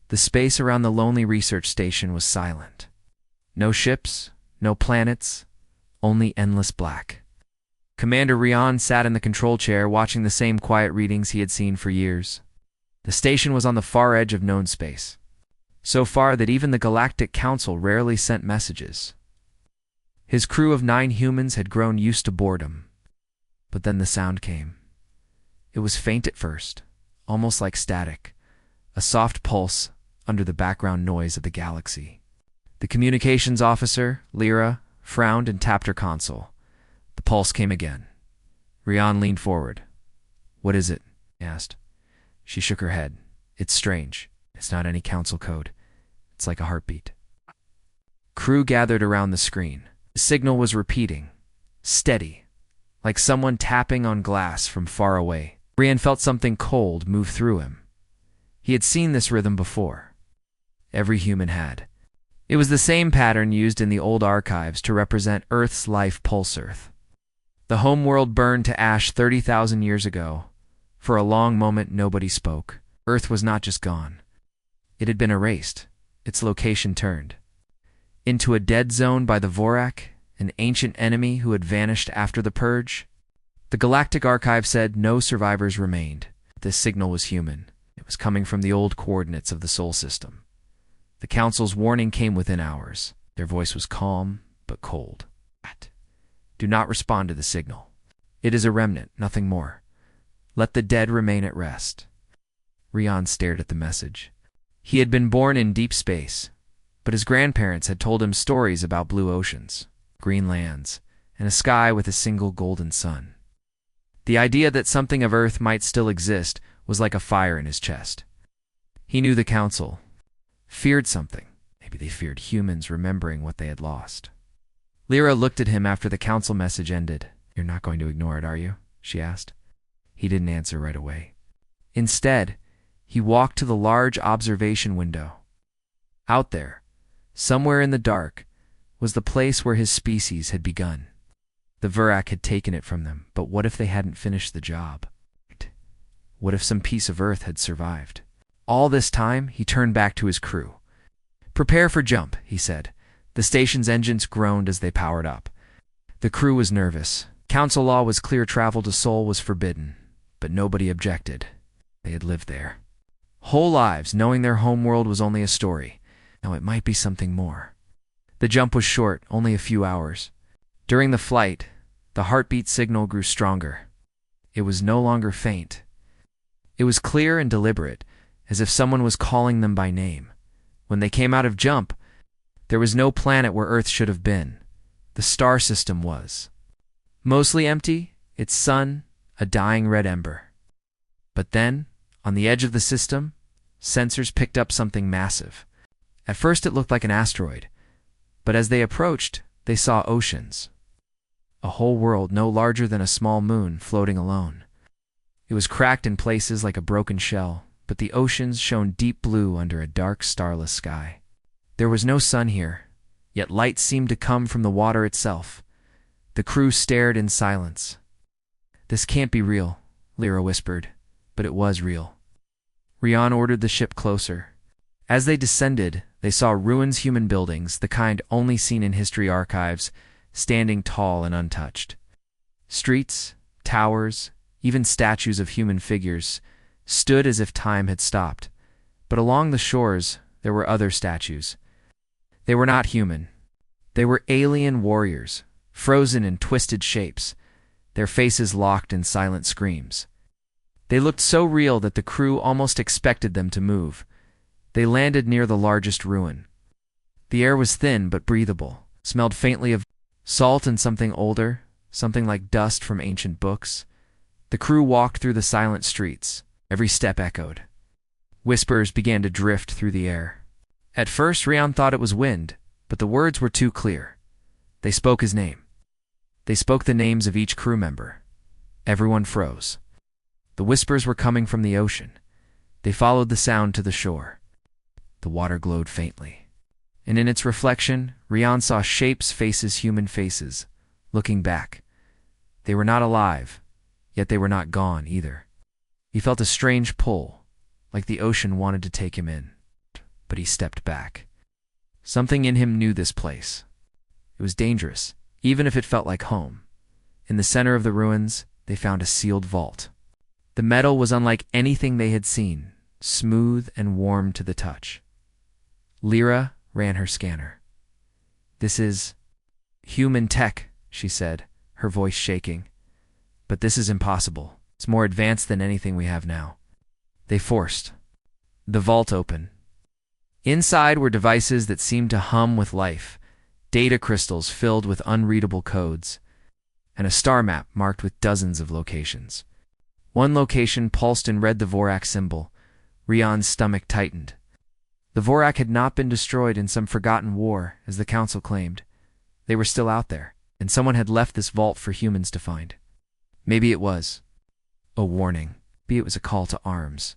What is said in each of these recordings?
The space around the lonely research station was silent. No ships, no planets, only endless black. Commander Rian sat in the control chair watching the same quiet readings he had seen for years. The station was on the far edge of known space, so far that even the Galactic Council rarely sent messages. His crew of 9 humans had grown used to boredom. But then the sound came. It was faint at first, almost like static, a soft pulse under the background noise of the galaxy. The communications officer, Lyra, frowned and tapped her console. The pulse came again. Rian leaned forward. "What is it?" he asked. She shook her head. "It's strange. It's not any council code. It's like a heartbeat." Crew gathered around the screen. The signal was repeating, steady, like someone tapping on glass from far away. Rian felt something cold move through him. He had seen this rhythm before. Every human had. It was the same pattern used in the old archives to represent Earth's life pulse Earth. The homeworld burned to ash 30,000 years ago. For a long moment, nobody spoke. Earth was not just gone. It had been erased, its location turned. Into a dead zone by the Vorak, an ancient enemy who had vanished after the Purge. The Galactic Archive said no survivors remained. This signal was human. It was coming from the old coordinates of the Sol system. The Council's warning came within hours. Their voice was calm, but cold. "Do not respond to the signal. It is a remnant, nothing more. Let the dead remain at rest." Rian stared at the message. He had been born in deep space, but his grandparents had told him stories about blue oceans, green lands, and a sky with a single golden sun. The idea that something of Earth might still exist was like a fire in his chest. He knew the Council feared something. Maybe they feared humans remembering what they had lost. Lyra looked at him after the Council message ended. "You're not going to ignore it, are you?" she asked. He didn't answer right away. Instead, he walked to the large observation window. Out there, somewhere in the dark, was the place where his species had begun. The Vorak had taken it from them, but what if they hadn't finished the job? What if some piece of Earth had survived? All this time, he turned back to his crew. "Prepare for jump," he said. The station's engines groaned as they powered up. The crew was nervous. Council law was clear: travel to Sol was forbidden, but nobody objected. They had lived there whole lives, knowing their homeworld was only a story. Now it might be something more. The jump was short, only a few hours. During the flight, the heartbeat signal grew stronger. It was no longer faint. It was clear and deliberate, as if someone was calling them by name. When they came out of jump, there was no planet where Earth should have been. The star system was mostly empty, its sun a dying red ember. But then, on the edge of the system, sensors picked up something massive. At first it looked like an asteroid, but as they approached, they saw oceans. A whole world no larger than a small moon floating alone. It was cracked in places like a broken shell, but the oceans shone deep blue under a dark, starless sky. There was no sun here, yet light seemed to come from the water itself. The crew stared in silence. "This can't be real," Lyra whispered, but it was real. Rian ordered the ship closer. As they descended, they saw ruins, human buildings, the kind only seen in history archives, standing tall and untouched. Streets, towers, even statues of human figures stood as if time had stopped. But along the shores, there were other statues. They were not human. They were alien warriors, frozen in twisted shapes, their faces locked in silent screams. They looked so real that the crew almost expected them to move. They landed near the largest ruin. The air was thin but breathable, smelled faintly of salt and something older, something like dust from ancient books. The crew walked through the silent streets. Every step echoed. Whispers began to drift through the air. At first, Rian thought it was wind, but the words were too clear. They spoke his name. They spoke the names of each crew member. Everyone froze. The whispers were coming from the ocean. They followed the sound to the shore. The water glowed faintly, and in its reflection, Rian saw shapes, faces, human faces, looking back. They were not alive, yet they were not gone either. He felt a strange pull, like the ocean wanted to take him in. but he stepped back. Something in him knew this place. It was dangerous, even if it felt like home. In the center of the ruins, they found a sealed vault. The metal was unlike anything they had seen, smooth and warm to the touch. Lyra ran her scanner. "This is human tech," she said, her voice shaking. "But this is impossible. It's more advanced than anything we have now." They forced the vault open. Inside were devices that seemed to hum with life, data crystals filled with unreadable codes, and a star map marked with dozens of locations. One location pulsed and read the Vorak symbol. Rion's stomach tightened. The Vorak had not been destroyed in some forgotten war, as the Council claimed. They were still out there, and someone had left this vault for humans to find. Maybe it was a warning. Maybe it was a call to arms.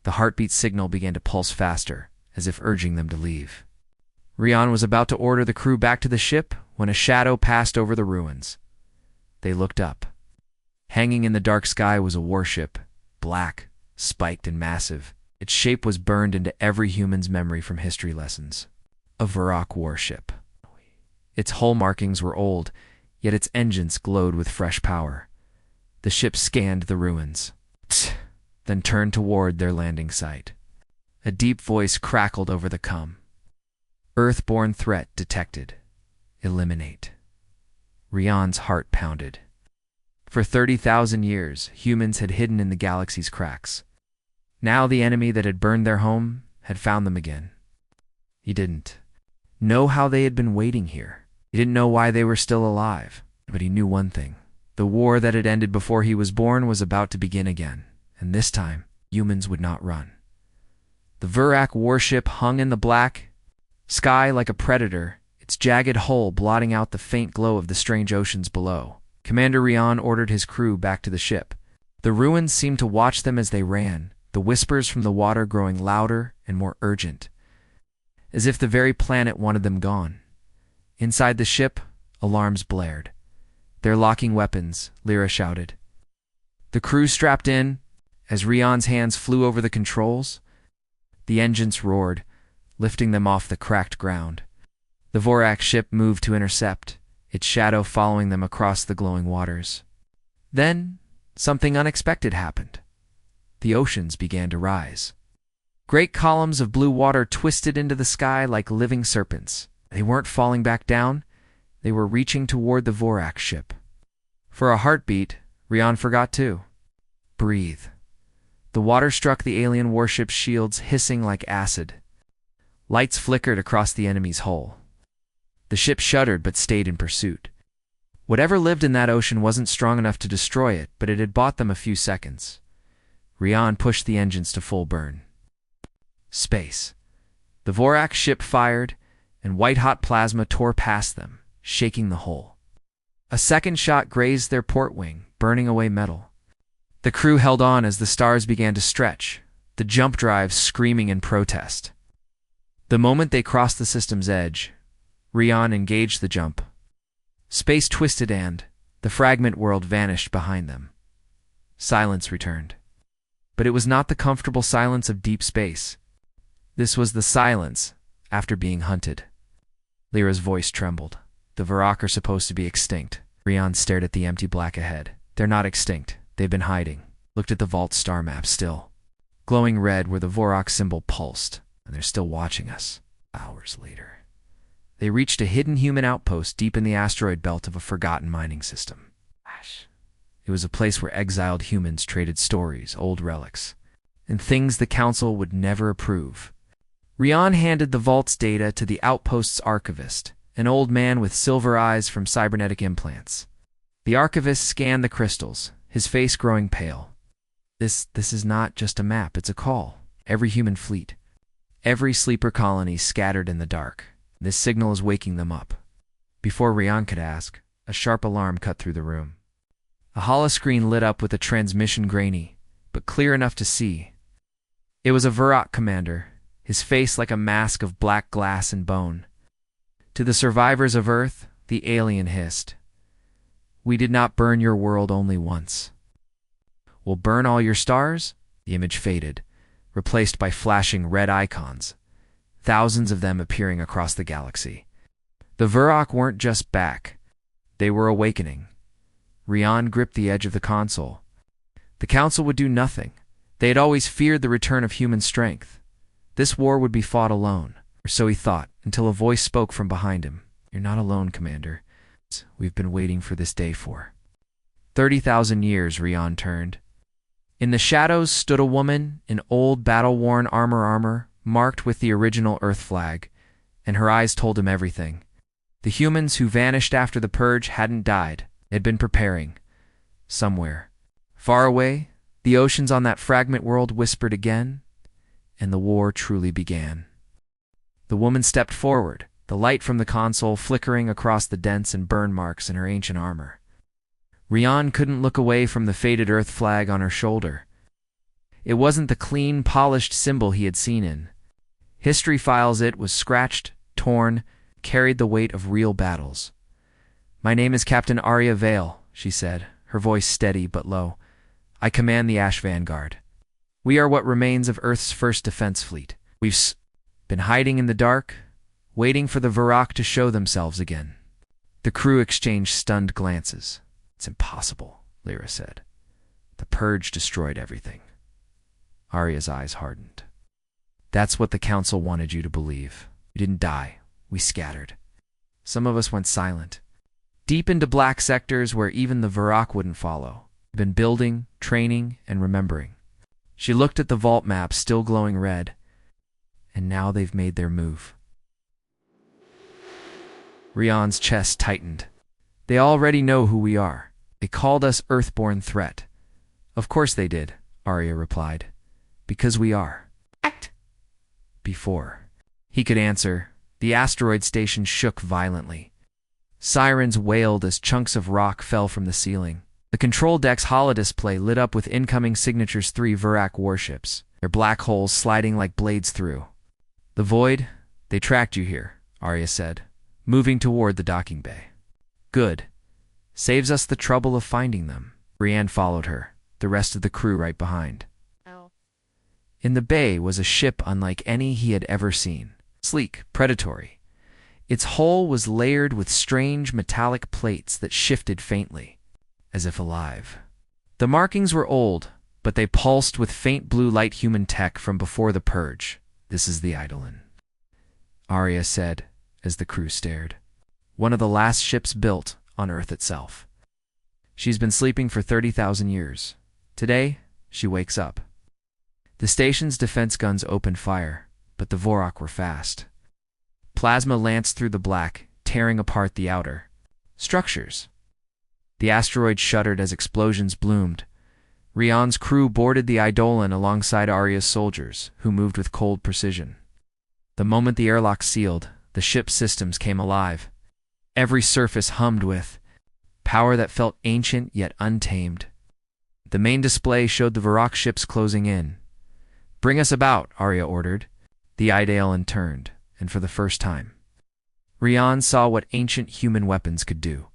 The heartbeat signal began to pulse faster, as if urging them to leave. Rion was about to order the crew back to the ship when a shadow passed over the ruins. They looked up. Hanging in the dark sky was a warship, black, spiked and massive. Its shape was burned into every human's memory from history lessons. A Vorak warship. Its hull markings were old, yet its engines glowed with fresh power. The ship scanned the ruins, then turned toward their landing site. A deep voice crackled over the comm. "Earthborn threat detected. Eliminate." Rion's heart pounded. For 30,000 years, humans had hidden in the galaxy's cracks. Now the enemy that had burned their home had found them again. He didn't know how they had been waiting here. He didn't know why they were still alive. But he knew one thing. The war that had ended before he was born was about to begin again. And this time, humans would not run. The Vorak warship hung in the black sky like a predator, its jagged hull blotting out the faint glow of the strange oceans below. Commander Rion ordered his crew back to the ship. The ruins seemed to watch them as they ran, the whispers from the water growing louder and more urgent, as if the very planet wanted them gone. Inside the ship, alarms blared. "They're locking weapons," Lyra shouted. The crew strapped in. As Rion's hands flew over the controls, the engines roared, lifting them off the cracked ground. The Vorak ship moved to intercept, its shadow following them across the glowing waters. Then, something unexpected happened. The oceans began to rise. Great columns of blue water twisted into the sky like living serpents. They weren't falling back down. They were reaching toward the Vorak ship. For a heartbeat, Rion forgot to breathe. The water struck the alien warship's shields, hissing like acid. Lights flickered across the enemy's hull. The ship shuddered but stayed in pursuit. Whatever lived in that ocean wasn't strong enough to destroy it, but it had bought them a few seconds. Rion pushed the engines to full burn. Space. The Vorak ship fired, and white-hot plasma tore past them, shaking the hull. A second shot grazed their port wing, burning away metal. The crew held on as the stars began to stretch, the jump drive screaming in protest. The moment they crossed the system's edge, Rion engaged the jump. Space twisted and the fragment world vanished behind them. Silence returned. But it was not the comfortable silence of deep space. This was the silence after being hunted. Lyra's voice trembled. "The Vorak are supposed to be extinct." Rion stared at the empty black ahead. "They're not extinct. They've been hiding." Looked at the vault star map still. Glowing red where the Vorak symbol pulsed, and they're still watching us. Hours later, they reached a hidden human outpost deep in the asteroid belt of a forgotten mining system. It was a place where exiled humans traded stories, old relics, and things the Council would never approve. Rion handed the vault's data to the outpost's archivist, an old man with silver eyes from cybernetic implants. The archivist scanned the crystals, his face growing pale. This is not just a map, it's a call. Every human fleet, every sleeper colony scattered in the dark. This signal is waking them up. Before Rion could ask, a sharp alarm cut through the room. A holoscreen lit up with a transmission grainy, but clear enough to see. It was a Vorak commander, his face like a mask of black glass and bone. To the survivors of Earth, the alien hissed, "We did not burn your world only once. We'll burn all your stars?" The image faded, replaced by flashing red icons. thousands of them appearing across the galaxy. The Vurak weren't just back. They were awakening. Rian gripped the edge of the console. The Council would do nothing. They had always feared the return of human strength. This war would be fought alone, or so he thought, until a voice spoke from behind him. "You're not alone, Commander. We've been waiting for this day for 30,000 years," Rian turned. In the shadows stood a woman in old battle-worn armor marked with the original Earth flag, and her eyes told him everything. The humans who vanished after the purge hadn't died. They had been preparing. Somewhere. Far away, the oceans on that fragment world whispered again, and the war truly began. The woman stepped forward, the light from the console flickering across the dents and burn marks in her ancient armor. Rian couldn't look away from the faded Earth flag on her shoulder. It wasn't the clean, polished symbol he had seen in history files. It was scratched, torn, carried the weight of real battles. "My name is Captain Arya Vale," she said, her voice steady but low. "I command the Ash Vanguard. We are what remains of Earth's first defense fleet. We've been hiding in the dark, waiting for the Vurak to show themselves again." The crew exchanged stunned glances. "It's impossible," Lyra said. "The purge destroyed everything." Arya's eyes hardened. "That's what the Council wanted you to believe. We didn't die. We scattered. Some of us went silent, deep into black sectors where even the Vurak wouldn't follow. We've been building, training, and remembering." She looked at the vault map, still glowing red. "And now they've made their move." Rian's chest tightened. "They already know who we are. They called us Earthborn threat." "Of course they did," Arya replied. "Because we are." "Act." Before he could answer, the asteroid station shook violently. Sirens wailed as chunks of rock fell from the ceiling. The control deck's holodisplay lit up with incoming Signature's 3 Vurak warships, their black holes sliding like blades through. "The Void, they tracked you here," Arya said, moving toward the docking bay. "Good. Saves us the trouble of finding them." Brienne followed her, the rest of the crew right behind. In the bay was a ship unlike any he had ever seen. Sleek, predatory. Its hull was layered with strange metallic plates that shifted faintly, as if alive. The markings were old, but they pulsed with faint blue light, human tech from before the purge. "This is the Eidolon," Arya said as the crew stared. "One of the last ships built on Earth itself. She's been sleeping for 30,000 years. Today, she wakes up." The station's defense guns opened fire, but the Vurak were fast. Plasma lanced through the black, tearing apart the outer structures. The asteroid shuddered as explosions bloomed. Rian's crew boarded the Eidolon alongside Arya's soldiers, who moved with cold precision. The moment the airlock sealed, the ship's systems came alive. Every surface hummed with power that felt ancient yet untamed. The main display showed the Vurak ships closing in. "Bring us about," Arya ordered. The Eidolon turned, and for the first time, Rian saw what ancient human weapons could do.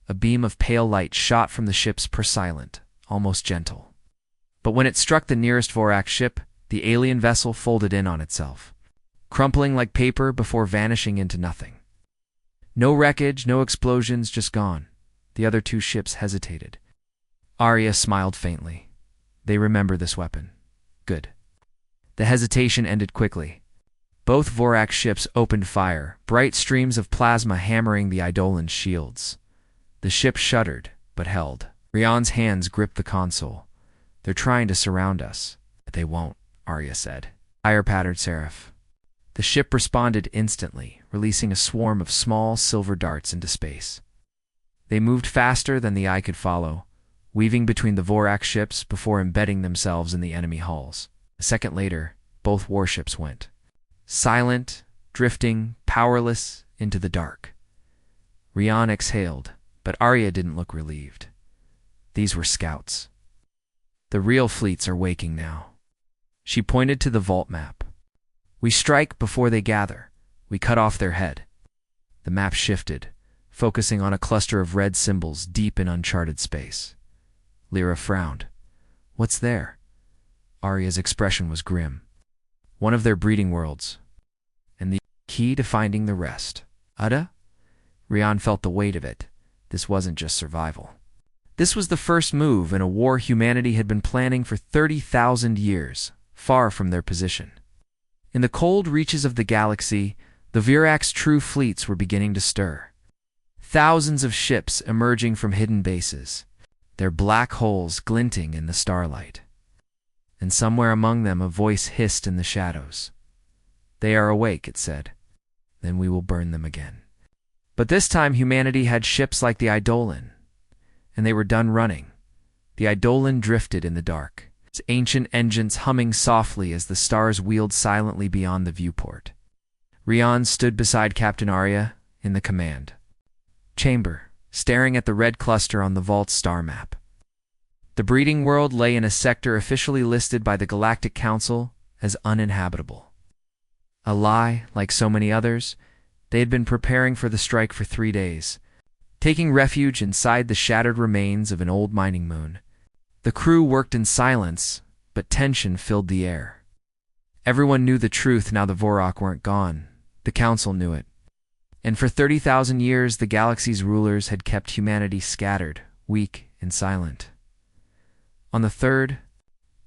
A beam of pale light shot from the ship's silent, almost gentle. But when it struck the nearest Vurak ship, the alien vessel folded in on itself, crumpling like paper before vanishing into nothing. No wreckage, no explosions, just gone. The other 2 ships hesitated. Arya smiled faintly. They remember this weapon. Good. The hesitation ended quickly. Both Vurak ships opened fire, bright streams of plasma hammering the Eidolon's shields. The ship shuddered, but held. Rian's hands gripped the console. "They're trying to surround us." "But they won't," Arya said. Fire-patterned seraph. The ship responded instantly, releasing a swarm of small silver darts into space. They moved faster than the eye could follow, weaving between the Vurak ships before embedding themselves in the enemy hulls. A second later, both warships went. Silent, drifting, powerless, into the dark. Rian exhaled, but Arya didn't look relieved. These were scouts. The real fleets are waking now. She pointed to the vault map. "We strike before they gather. We cut off their head." The map shifted, focusing on a cluster of red symbols deep in uncharted space. Lyra frowned. "What's there?" Arya's expression was grim. "One of their breeding worlds. and the key to finding the rest. Udda? Rian felt the weight of it. This wasn't just survival. This was the first move in a war humanity had been planning for 30,000 years, far from their position. In the cold reaches of the galaxy, the Virak's true fleets were beginning to stir. Thousands of ships emerging from hidden bases, their black holes glinting in the starlight. And somewhere among them a voice hissed in the shadows. "They are awake," it said. "Then we will burn them again." But this time humanity had ships like the Eidolon, and they were done running. The Eidolon drifted in the dark, its ancient engines humming softly as the stars wheeled silently beyond the viewport. Rian stood beside Captain Arya in the command chamber, staring at the red cluster on the vault's star map. The breeding world lay in a sector officially listed by the Galactic Council as uninhabitable. A lie, like so many others. They had been preparing for the strike for 3 days, taking refuge inside the shattered remains of an old mining moon. The crew worked in silence, but tension filled the air. Everyone knew the truth now the Vorak weren't gone. The Council knew it. And for 30,000 years, the galaxy's rulers had kept humanity scattered, weak, and silent. On the third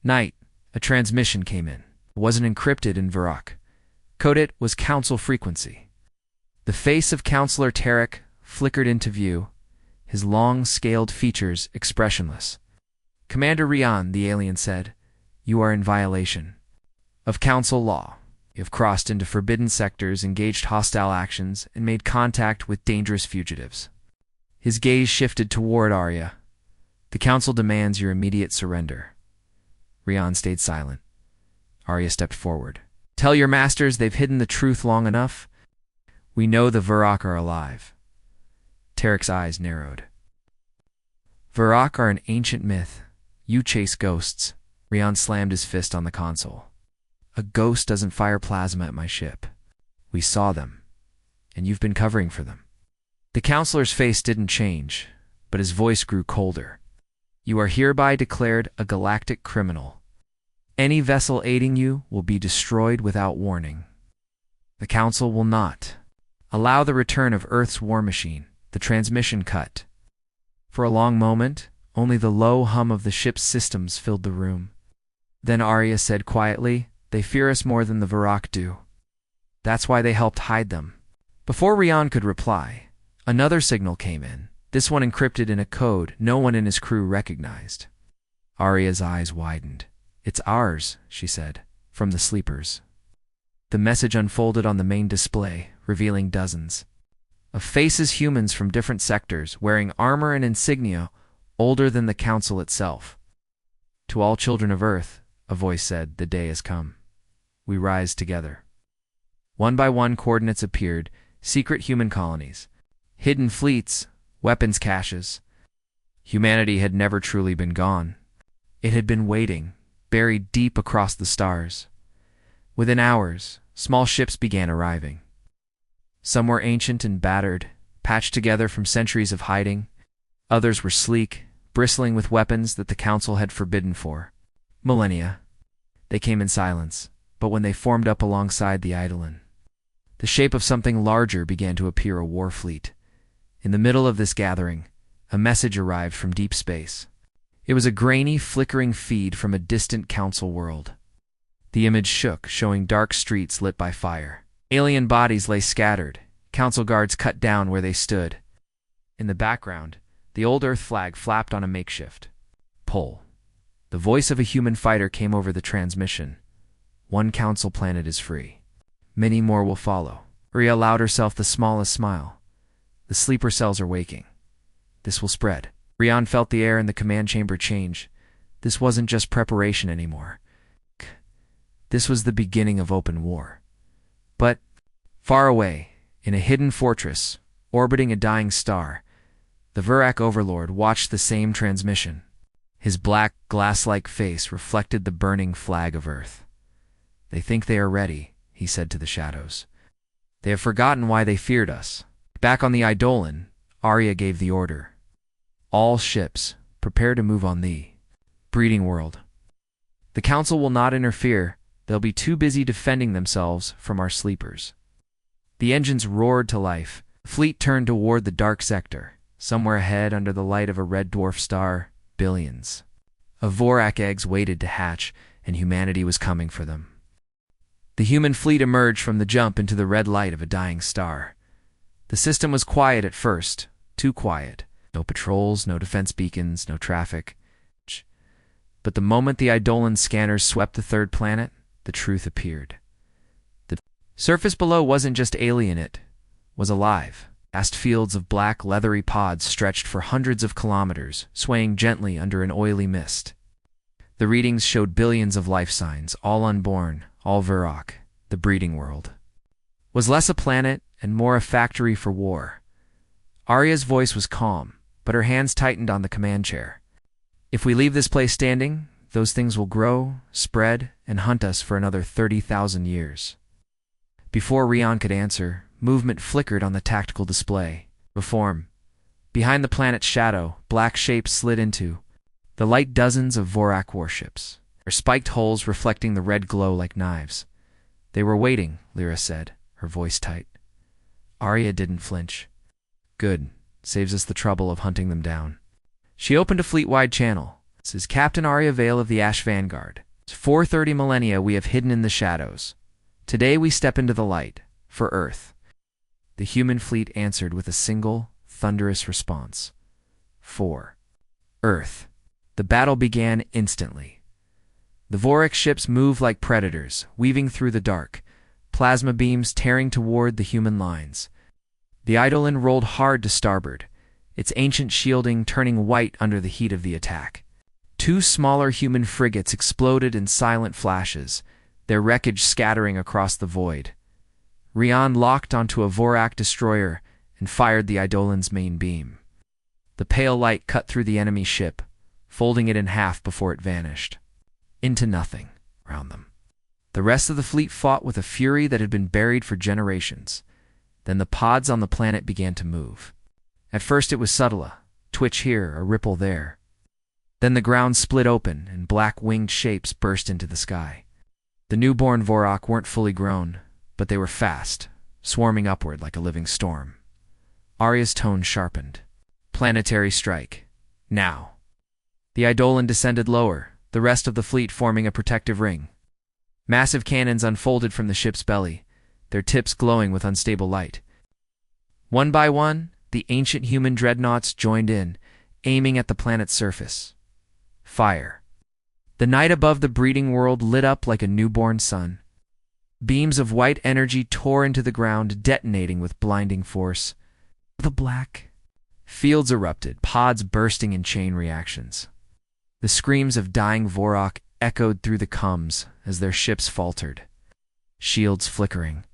night, a transmission came in. It wasn't encrypted in Vorak. Coded was Council frequency. The face of Counselor Tarek flickered into view, his long, scaled features expressionless. "Commander Rian," the alien said, "you are in violation of Council law. You have crossed into forbidden sectors, engaged hostile actions, and made contact with dangerous fugitives." His gaze shifted toward Arya. "The Council demands your immediate surrender." Rian stayed silent. Arya stepped forward. "Tell your masters they've hidden the truth long enough. We know the Vorak are alive." Tarek's eyes narrowed. "Vorak are an ancient myth. You chase ghosts." Rian slammed his fist on the console. "A ghost doesn't fire plasma at my ship. We saw them, and you've been covering for them." The counselor's face didn't change, but his voice grew colder. "You are hereby declared a galactic criminal. Any vessel aiding you will be destroyed without warning. The Council will not allow the return of Earth's war machine." The transmission cut. For a long moment, only the low hum of the ship's systems filled the room. Then Arya said quietly, "They fear us more than the Vorak do. That's why they helped hide them." Before Rian could reply, another signal came in, this one encrypted in a code no one in his crew recognized. Arya's eyes widened. "It's ours," she said, "from the sleepers." The message unfolded on the main display, revealing dozens of faces, humans from different sectors, wearing armor and insignia older than the Council itself. "To all children of Earth," a voice said, "the day has come. We rise together." One by one coordinates appeared, secret human colonies, hidden fleets, weapons caches. Humanity had never truly been gone. It had been waiting, buried deep across the stars. Within hours, small ships began arriving. Some were ancient and battered, patched together from centuries of hiding. Others were sleek, bristling with weapons that the Council had forbidden for millennia. They came in silence, but when they formed up alongside the Eidolon, the shape of something larger began to appear, a war fleet. In the middle of this gathering, a message arrived from deep space. It was a grainy, flickering feed from a distant Council world. The image shook, showing dark streets lit by fire. Alien bodies lay scattered, Council guards cut down where they stood. In the background, the old Earth flag flapped on a makeshift pole. The voice of a human fighter came over the transmission. "One Council planet is free. Many more will follow." Arya allowed herself the smallest smile. "The sleeper cells are waking. This will spread." Rian felt the air in the command chamber change. This wasn't just preparation anymore. This was the beginning of open war. But far away, in a hidden fortress, orbiting a dying star, the Vorak overlord watched the same transmission. His black, glass-like face reflected the burning flag of Earth. "They think they are ready," he said to the shadows. "They have forgotten why they feared us." Back on the Eidolon, Arya gave the order. "All ships, prepare to move on the breeding world. The Council will not interfere, They'll be too busy defending themselves from our sleepers. The engines roared to life. The fleet turned toward the dark sector. Somewhere ahead, under the light of a red dwarf star, billions of Vorak eggs waited to hatch, and humanity was coming for them. The human fleet emerged from the jump into the red light of a dying star. The system was quiet at first, too quiet. No patrols, no defense beacons, no traffic. But the moment the Eidolon scanners swept the third planet, the truth appeared. The surface below wasn't just alien, it was alive. Vast fields of black, leathery pods stretched for hundreds of kilometers, swaying gently under an oily mist. The readings showed billions of life signs, all unborn, all Vorak. The breeding world was less a planet and more a factory for war. Arya's voice was calm, but her hands tightened on the command chair. If we leave this place standing, those things will grow, spread, and hunt us for another 30,000 years. Before Rian could answer, movement flickered on the tactical display. Reform. Behind the planet's shadow, black shapes slid into the light dozens of Vorak warships, their spiked hulls reflecting the red glow like knives. They were waiting, Lyra said, her voice tight. Arya didn't flinch. Good. Saves us the trouble of hunting them down. She opened a fleet-wide channel. This is Captain Arya Vale of the Ash Vanguard. It's 430 millennia we have hidden in the shadows. Today we step into the light, for Earth. The human fleet answered with a single, thunderous response. For Earth. The battle began instantly. The Vorak ships moved like predators, weaving through the dark, plasma beams tearing toward the human lines. The Eidolon rolled hard to starboard, its ancient shielding turning white under the heat of the attack. Two smaller human frigates exploded in silent flashes, their wreckage scattering across the void. Rian locked onto a Vorak destroyer and fired the Eidolon's main beam. The pale light cut through the enemy ship, folding it in half before it vanished. Into nothing around them. The rest of the fleet fought with a fury that had been buried for generations. Then the pods on the planet began to move. At first it was subtle, a twitch here, a ripple there. Then the ground split open and black winged shapes burst into the sky. The newborn Vorak weren't fully grown, but they were fast, swarming upward like a living storm. Arya's tone sharpened. Planetary strike. Now. The Eidolon descended lower, the rest of the fleet forming a protective ring. Massive cannons unfolded from the ship's belly, their tips glowing with unstable light. One by one, the ancient human dreadnoughts joined in, aiming at the planet's surface. Fire. The night above the breeding world lit up like a newborn sun. Beams of white energy tore into the ground, detonating with blinding force. The black fields erupted, pods bursting in chain reactions. The screams of dying Vorak echoed through the cums as their ships faltered. Shields flickering.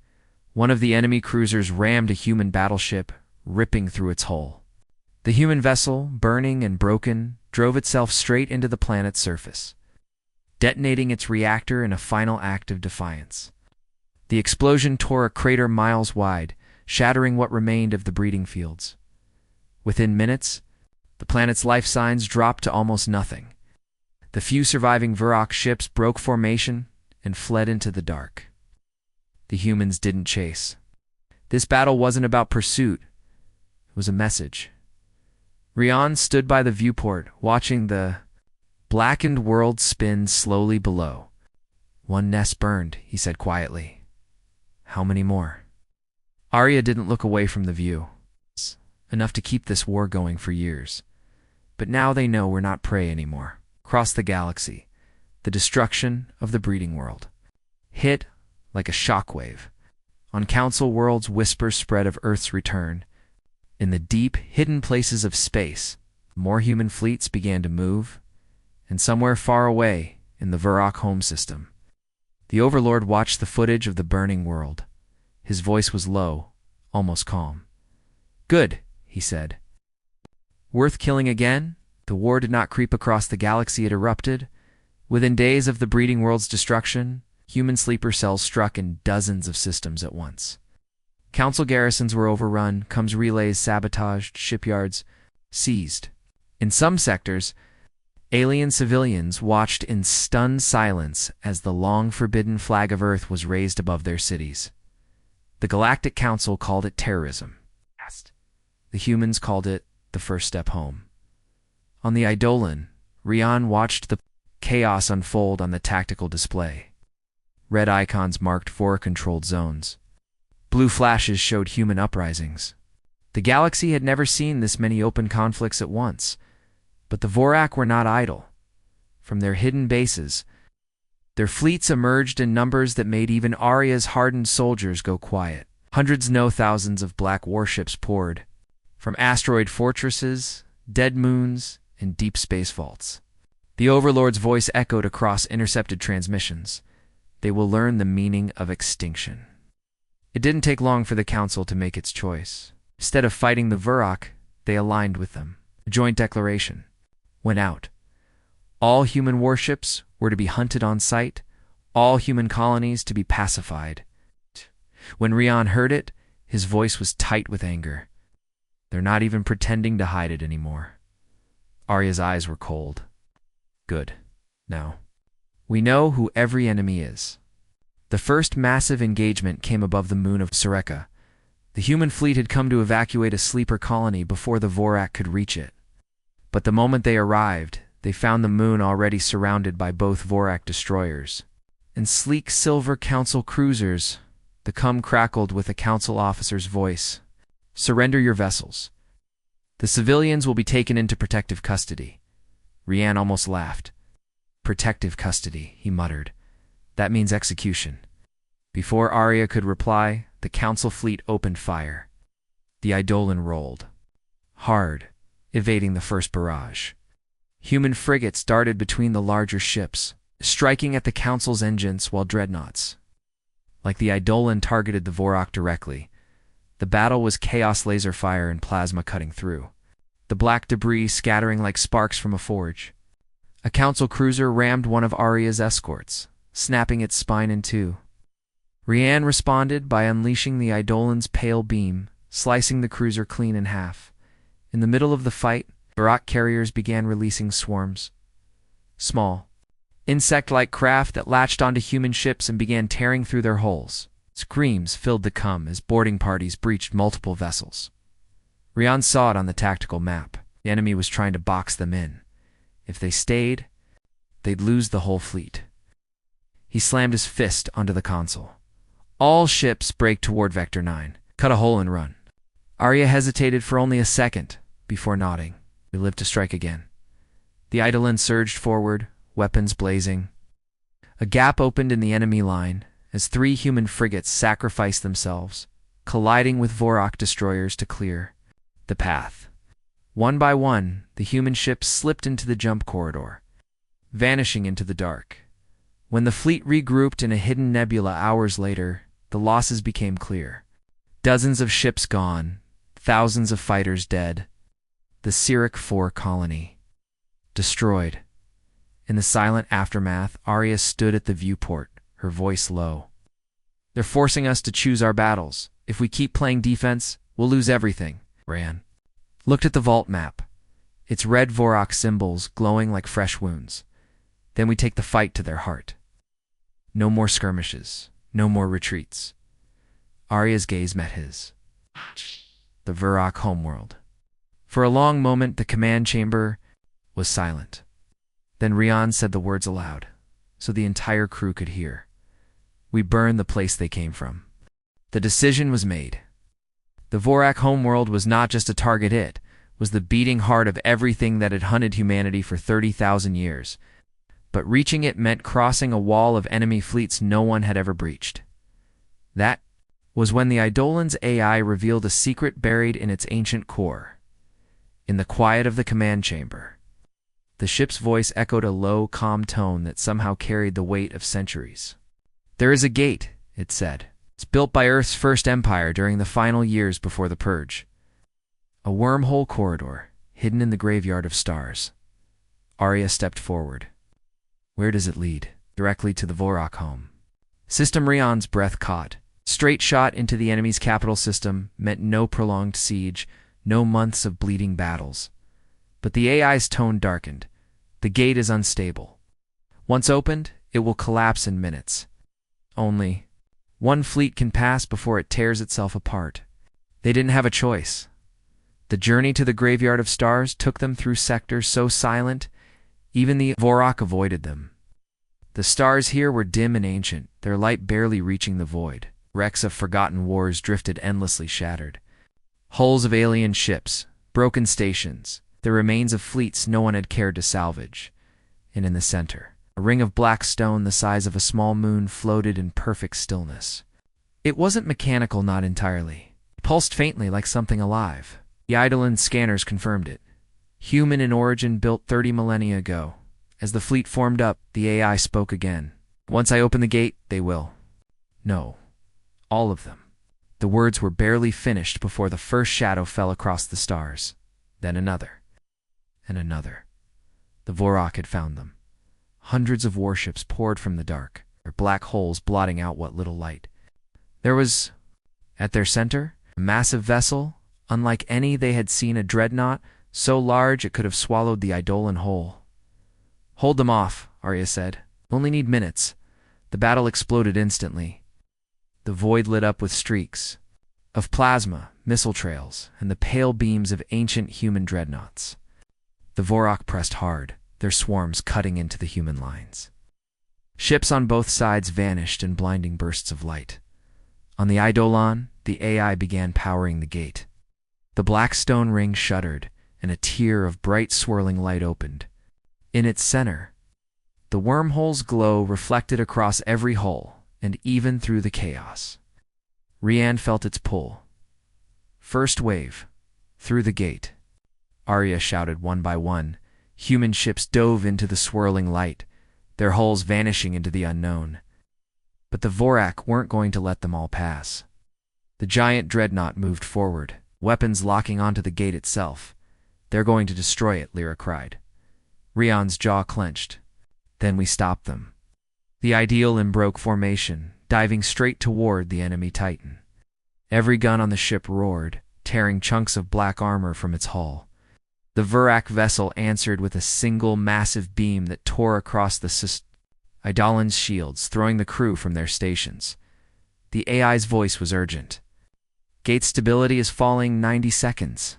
One of the enemy cruisers rammed a human battleship, ripping through its hull. The human vessel, burning and broken, drove itself straight into the planet's surface, detonating its reactor in a final act of defiance. The explosion tore a crater miles wide, shattering what remained of the breeding fields. Within minutes, the planet's life signs dropped to almost nothing. The few surviving Vorak ships broke formation and fled into the dark. The humans didn't chase. This battle wasn't about pursuit. It was a message. Rian stood by the viewport, watching the blackened world spin slowly below. One nest burned, he said quietly. How many more? Arya didn't look away from the view. Enough to keep this war going for years. But now they know we're not prey anymore. Across the galaxy, the destruction of the breeding world hit like a shockwave. On Council Worlds, whispers spread of Earth's return. In the deep, hidden places of space, more human fleets began to move, and somewhere far away in the Vorak home system, the Overlord watched the footage of the burning world. His voice was low, almost calm. Good, he said. Worth killing again? The war did not creep across the galaxy it erupted. Within days of the breeding world's destruction, human sleeper cells struck in dozens of systems at once. Council garrisons were overrun, relays sabotaged, shipyards seized. In some sectors, Alien civilians watched in stunned silence as the long-forbidden flag of Earth was raised above their cities. The Galactic Council called it terrorism. The humans called it the first step home. On the Eidolon, Rian watched the chaos unfold on the tactical display. Red icons marked Vora-controlled zones. Blue flashes showed human uprisings. The galaxy had never seen this many open conflicts at once, but the Vorak were not idle. From their hidden bases, their fleets emerged in numbers that made even Arya's hardened soldiers go quiet. Hundreds, no thousands of black warships poured from asteroid fortresses, dead moons, and deep space vaults. The Overlord's voice echoed across intercepted transmissions. They will learn the meaning of extinction. It didn't take long for the Council to make its choice. Instead of fighting the Vorak, they aligned with them. A joint declaration went out. All human warships were to be hunted on sight, all human colonies to be pacified. When Rian heard it, his voice was tight with anger. They're not even pretending to hide it anymore. Arya's eyes were cold. Good. Now, we know who every enemy is. The first massive engagement came above the moon of Sareka. The human fleet had come to evacuate a sleeper colony before the Vorak could reach it. But the moment they arrived, they found the moon already surrounded by both Vorak destroyers and sleek silver council cruisers. The cum crackled with a council officer's voice. Surrender your vessels. The civilians will be taken into protective custody. Rian almost laughed. Protective custody, he muttered. That means execution. Before Arya could reply, the council fleet opened fire. The Eidolon rolled hard, evading the first barrage. Human frigates darted between the larger ships, striking at the council's engines while dreadnoughts. Like the Eidolon targeted the Vorak directly, the battle was chaos laser fire and plasma cutting through, the black debris scattering like sparks from a forge. A council cruiser rammed one of Arya's escorts, snapping its spine in two. Rian responded by unleashing the Eidolon's pale beam, slicing the cruiser clean in half. In the middle of the fight, Vorak carriers began releasing swarms. Small, insect-like craft that latched onto human ships and began tearing through their hulls. Screams filled the cum as boarding parties breached multiple vessels. Rian saw it on the tactical map. The enemy was trying to box them in. If they stayed, they'd lose the whole fleet. He slammed his fist onto the console. All ships break toward Vector 9. Cut a hole and run. Arya hesitated for only a second before nodding. We live to strike again. The Eidolon surged forward, weapons blazing. A gap opened in the enemy line as 3 human frigates sacrificed themselves, colliding with Vorak destroyers to clear the path. One by one, the human ships slipped into the jump corridor, vanishing into the dark. When the fleet regrouped in a hidden nebula hours later, the losses became clear. Dozens of ships gone, thousands of fighters dead. The Sirik 4 colony destroyed. In the silent aftermath, Arya stood at the viewport, her voice low. They're forcing us to choose our battles. If we keep playing defense, we'll lose everything. Rian looked at the vault map, its red Vorak symbols glowing like fresh wounds. Then we take the fight to their heart. No more skirmishes, no more retreats. Arya's gaze met his. The Vorak homeworld. For a long moment, the command chamber was silent. Then Rian said the words aloud, so the entire crew could hear. We burn the place they came from. The decision was made. The Vorak homeworld was not just a target, it was the beating heart of everything that had hunted humanity for 30,000 years. But reaching it meant crossing a wall of enemy fleets no one had ever breached. That was when the Eidolon's AI revealed a secret buried in its ancient core. In the quiet of the command chamber, the ship's voice echoed a low, calm tone that somehow carried the weight of centuries. There is a gate, it said. It's built by Earth's first empire during the final years before the Purge. A wormhole corridor, hidden in the graveyard of stars. Arya stepped forward. Where does it lead? Directly to the Vorak home. System Rian's breath caught. Straight shot into the enemy's capital system meant no prolonged siege, no months of bleeding battles. But the AI's tone darkened. The gate is unstable. Once opened, it will collapse in minutes. Only one fleet can pass before it tears itself apart. They didn't have a choice. The journey to the graveyard of stars took them through sectors so silent, even the Vorak avoided them. The stars here were dim and ancient, their light barely reaching the void. Wrecks of forgotten wars drifted endlessly shattered. Hulls of alien ships, broken stations, the remains of fleets no one had cared to salvage. And in the center, a ring of black stone the size of a small moon floated in perfect stillness. It wasn't mechanical, not entirely. It pulsed faintly like something alive. The Eidolon scanners confirmed it. Human in origin, built 30 millennia ago. As the fleet formed up, the AI spoke again. Once I open the gate, they will. No. All of them. The words were barely finished before the first shadow fell across the stars. Then another. And another. The Vorak had found them. Hundreds of warships poured from the dark, their black holes blotting out what little light. There was, at their center, a massive vessel, unlike any they had seen, a dreadnought, so large it could have swallowed the Eidolon whole. Hold them off, Arya said. Only need minutes. The battle exploded instantly. The void lit up with streaks of plasma, missile trails, and the pale beams of ancient human dreadnoughts. The Vorak pressed hard, their swarms cutting into the human lines. Ships on both sides vanished in blinding bursts of light. On the Eidolon, the AI began powering the gate. The black stone ring shuddered, and a tier of bright swirling light opened. In its center, the wormhole's glow reflected across every hull, and even through the chaos. Rian felt its pull. First wave, through the gate. Arya shouted one by one. Human ships dove into the swirling light, their hulls vanishing into the unknown. But the Vorak weren't going to let them all pass. The giant dreadnought moved forward, weapons locking onto the gate itself. They're going to destroy it, Lyra cried. Rian's jaw clenched. Then we stopped them. The Eidolon broke formation, diving straight toward the enemy Titan. Every gun on the ship roared, tearing chunks of black armor from its hull. The Vorak vessel answered with a single massive beam that tore across the Eidolon's shields, throwing the crew from their stations. The AI's voice was urgent. Gate stability is falling 90 seconds.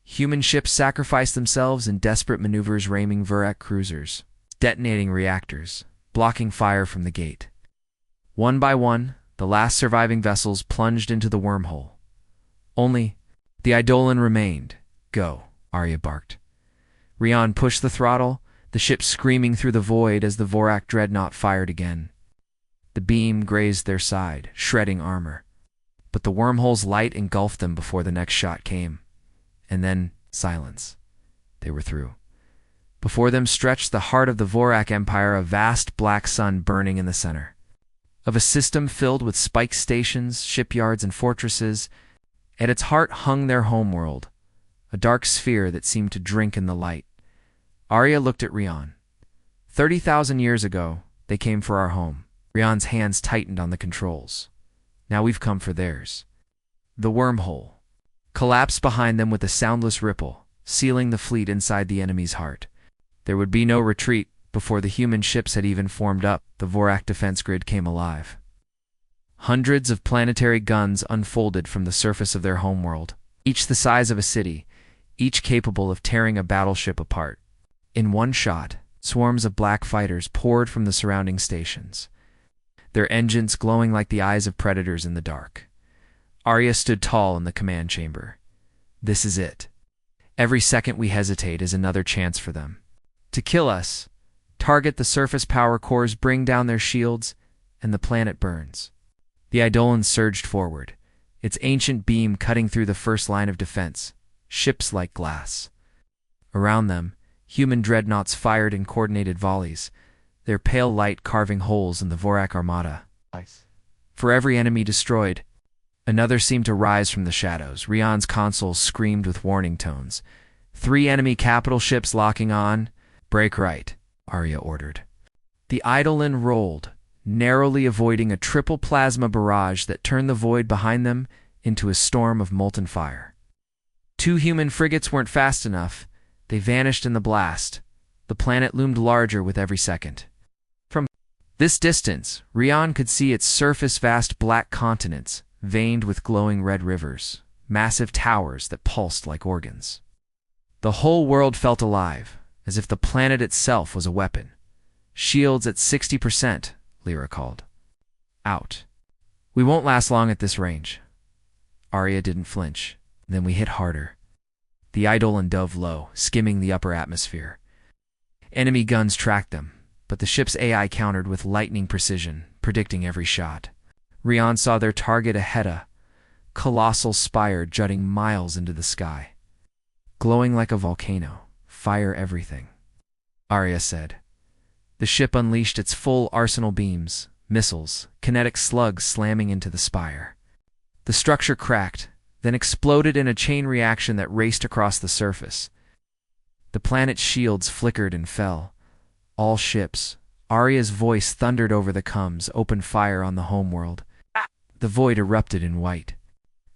Human ships sacrifice themselves in desperate maneuvers, ramming Vorak cruisers, detonating reactors, blocking fire from the gate. One by one, the last surviving vessels plunged into the wormhole. Only the Eidolon remained. Go, Arya barked. Rian pushed the throttle, the ship screaming through the void as the Vorak dreadnought fired again. The beam grazed their side, shredding armor. But the wormhole's light engulfed them before the next shot came. And then silence. They were through. Before them stretched the heart of the Vorak Empire, a vast black sun burning in the center. Of a system filled with spike stations, shipyards, and fortresses, at its heart hung their homeworld, a dark sphere that seemed to drink in the light. Arya looked at Rian. 30,000 years ago, they came for our home. Rian's hands tightened on the controls. Now we've come for theirs. The wormhole collapsed behind them with a soundless ripple, sealing the fleet inside the enemy's heart. There would be no retreat. Before the human ships had even formed up, the Vorak defense grid came alive. Hundreds of planetary guns unfolded from the surface of their homeworld, each the size of a city, each capable of tearing a battleship apart. In one shot, swarms of black fighters poured from the surrounding stations, their engines glowing like the eyes of predators in the dark. Arya stood tall in the command chamber. This is it. Every second we hesitate is another chance for them to kill us. Target the surface power cores, bring down their shields, and the planet burns. The Eidolon surged forward, its ancient beam cutting through the first line of defense, ships like glass. Around them, human dreadnoughts fired in coordinated volleys, their pale light carving holes in the Vorak armada. For every enemy destroyed, another seemed to rise from the shadows. Rian's console screamed with warning tones. 3 enemy capital ships locking on. Break right, Arya ordered. The Eidolon rolled, narrowly avoiding a triple plasma barrage that turned the void behind them into a storm of molten fire. 2 human frigates weren't fast enough. They vanished in the blast. The planet loomed larger with every second. From this distance, Rion could see its surface vast black continents, veined with glowing red rivers, massive towers that pulsed like organs. The whole world felt alive, as if the planet itself was a weapon. Shields at 60%, Lyra called. Out. We won't last long at this range. Arya didn't flinch. Then we hit harder. The Eidolon dove low, skimming the upper atmosphere. Enemy guns tracked them, but the ship's AI countered with lightning precision, predicting every shot. Rion saw their target ahead, a colossal spire jutting miles into the sky. Glowing like a volcano, fire everything, Arya said. The ship unleashed its full arsenal beams, missiles, kinetic slugs slamming into the spire. The structure cracked, then exploded in a chain reaction that raced across the surface. The planet's shields flickered and fell. All ships, Arya's voice thundered over the comms, opened fire on the homeworld. The void erupted in white.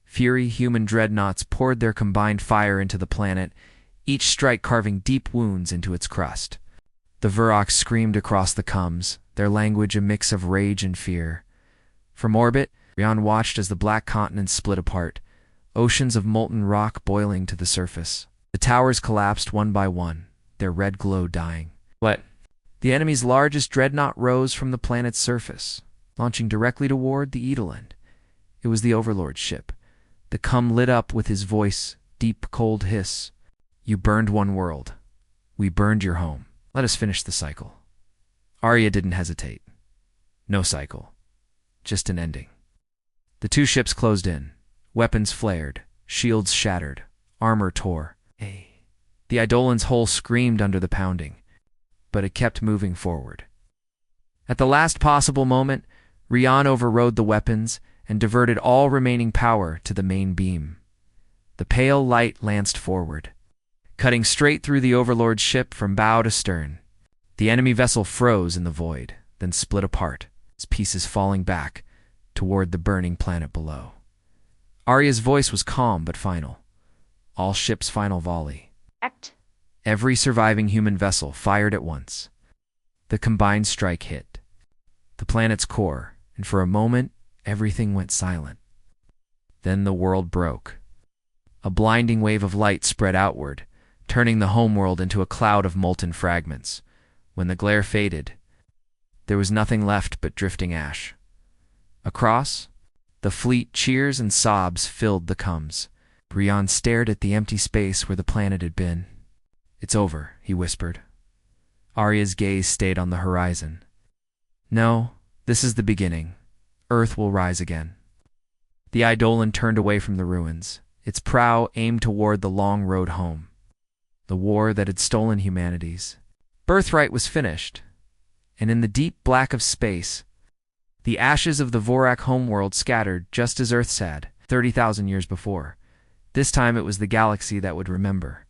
Fury human dreadnoughts poured their combined fire into the planet, each strike carving deep wounds into its crust. The Vuroks screamed across the comms, their language a mix of rage and fear. From orbit, Rion watched as the black continent split apart, oceans of molten rock boiling to the surface. The towers collapsed one by one, their red glow dying. What? The enemy's largest dreadnought rose from the planet's surface, launching directly toward the Eidolon. It was the Overlord's ship. The cum lit up with his voice, deep, cold hiss. You burned one world. We burned your home. Let us finish the cycle. Arya didn't hesitate. No cycle. Just an ending. The two ships closed in. Weapons flared. Shields shattered. Armor tore. The Eidolon's hull screamed under the pounding, but it kept moving forward. At the last possible moment, Rion overrode the weapons and diverted all remaining power to the main beam. The pale light lanced forward, cutting straight through the Overlord's ship from bow to stern. The enemy vessel froze in the void, then split apart, its pieces falling back toward the burning planet below. Arya's voice was calm but final. All ships' final volley. Every surviving human vessel fired at once. The combined strike hit the planet's core, and for a moment, everything went silent. Then the world broke. A blinding wave of light spread outward, turning the homeworld into a cloud of molten fragments. When the glare faded, there was nothing left but drifting ash. Across, the fleet cheers and sobs filled the comms. Rion stared at the empty space where the planet had been. It's over, he whispered. Arya's gaze stayed on the horizon. No, this is the beginning. Earth will rise again. The Eidolon turned away from the ruins, its prow aimed toward the long road home. The war that had stolen humanity's birthright was finished, and in the deep black of space, the ashes of the Vorak homeworld scattered just as Earth's had 30,000 years before. This time it was the galaxy that would remember.